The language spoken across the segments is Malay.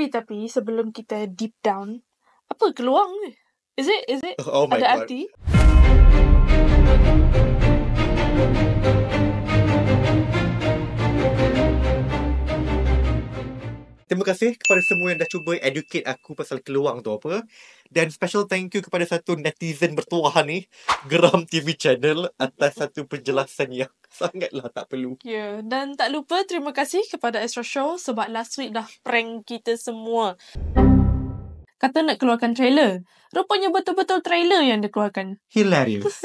Tapi sebelum kita deep down, apa keluang ni? Is it? Oh my Ada God. arti? Terima kasih kepada semua yang dah cuba educate aku pasal keluang tu apa. Dan special thank you kepada satu netizen bertuah ni, Geram TV Channel, atas satu penjelasan yang sangatlah tak perlu. Ya, dan tak lupa terima kasih kepada Astro Show sebab last week dah prank kita semua. Kata nak keluarkan trailer. Rupanya betul-betul trailer yang dia keluarkan. Hilarious.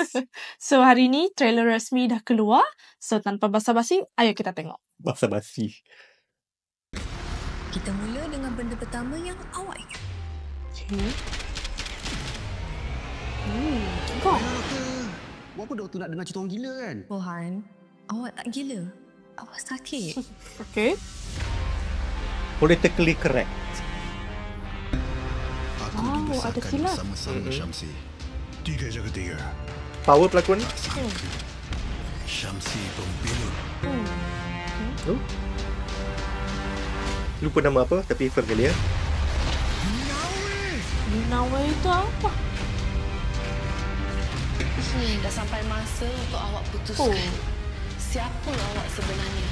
So hari ni trailer rasmi dah keluar. So tanpa basa-basi, ayo kita tengok. Basa-basi. Kita mula dengan benda pertama yang awak ingat. Okay. Kau. Buat apa doktor nak dengar cerita orang gila kan? Bohan, awak tak gila. Awak sakit. Okay. Politically correct. Aku Wow, ada dibesarkan kilat. bersama-sama Syamsi. 3 jaga 3. Power pelakon. Syamsi pembunuh. Oh. Lupa nama apa tapi familiar. Nawa itu apa? Dah sampai masa untuk awak putuskan siapa awak sebenarnya.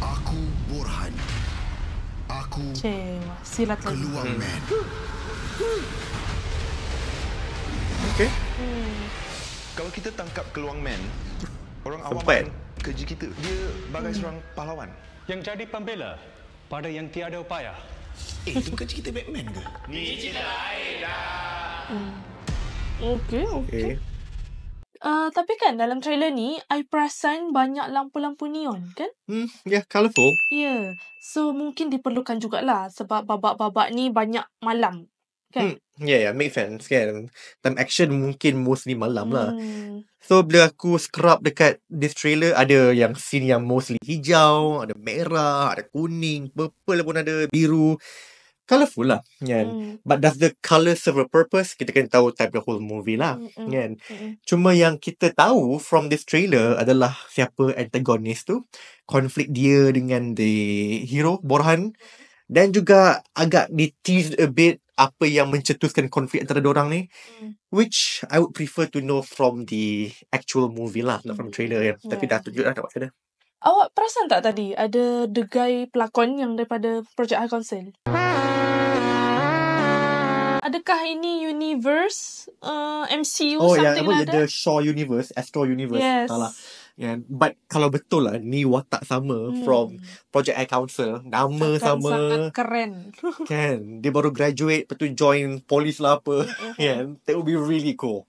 Aku Borhan. Aku Cewa, silat lagi. Keluang Man. Okay. Kalau kita tangkap Keluang Man, orang awam Sempat. akan keji kita. Dia bagai seorang pahlawan. Yang jadi pembela pada yang tiada upaya. Itu bukan cerita Batman ke? Okay. Tapi kan dalam trailer ni, I perasan banyak lampu-lampu neon, kan? Yeah, colourful. Ya. So, mungkin diperlukan jugalah sebab babak-babak ni banyak malam, kan? Yeah, make sense kan. Time action mungkin mostly malam lah. Hmm. So, bila aku scrub dekat this trailer, ada yang scene yang mostly hijau, ada merah, ada kuning, purple pun ada, biru. Colourful lah, kan. But does the colour serve a purpose? Kita kan tahu type the whole movie lah, kan. Cuma yang kita tahu from this trailer adalah siapa antagonis tu, konflik dia dengan the hero, Borhan. Dan juga agak di-tease a bit apa yang mencetuskan konflik antara diorang ni. Which I would prefer to know from the actual movie lah, not from trailer kan. Tapi dah tunjuk dah kat sana. Awak perasan tak tadi ada degai pelakon yang daripada Project High Council? Adakah ini universe MCU Oh, yang something apa, like the that? Shaw Universe, Astro Universe. Yes. Salah. Yeah. But kalau betul lah, ni watak sama from Project High Council. Nama sama. Sangat keren. Kan. Dia baru graduate, lepas tu join polis lah apa. Kan. That would be really cool.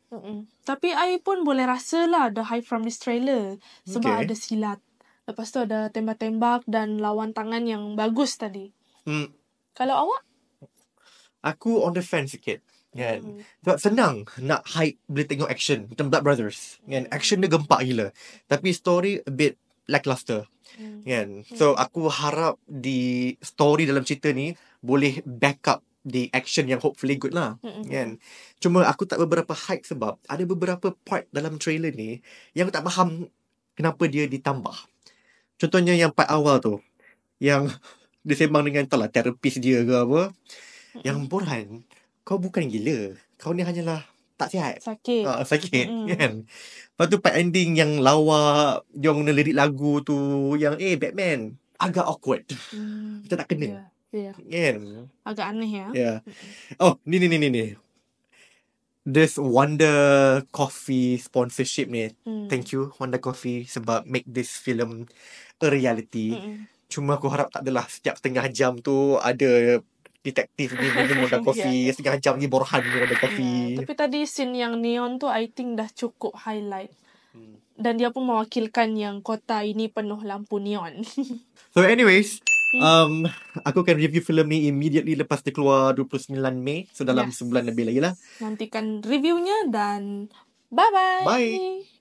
Tapi I pun boleh rasa lah the hype from this trailer. Sebab Okay. ada silat. Lepas tu ada tembak-tembak dan lawan tangan yang bagus tadi. Kalau awak? Aku on the fence sikit. Kan. Sebab senang nak hype bila tengok action. Macam Blood Brothers. Kan. Action dia gempak gila. Tapi story a bit lackluster. Kan. So aku harap di story dalam cerita ni boleh back up the action yang hopefully good lah. Kan. Cuma aku tak beberapa hype sebab ada beberapa part dalam trailer ni yang aku tak faham kenapa dia ditambah. Contohnya yang part awal tu. Yang dia sembang dengan entahlah terapis dia ke apa. Yang Borhan, kau bukan gila. Kau ni hanyalah tak sihat. Sakit. Sakit kan. Lepas tu part ending yang lawa, dia guna lirik lagu tu yang Batman. Agak awkward. Kita tak kena. Ya. Kan. Agak aneh ya. Yeah. Oh, ni. This Wonder Coffee sponsorship ni. Thank you Wonder Coffee sebab make this film a reality. Cuma aku harap tak adalah setiap setengah jam tu ada detektif ni minum Wonder Coffee. Setengah jam ni Borhan ni Wonder Coffee. Tapi tadi scene yang neon tu I think dah cukup highlight. Dan dia pun mewakilkan yang kota ini penuh lampu neon. So anyways, aku akan review filem ni immediately lepas dia keluar 29 Mei. So dalam sebulan lebih lagi lah. Nantikan reviewnya dan bye-bye. Bye.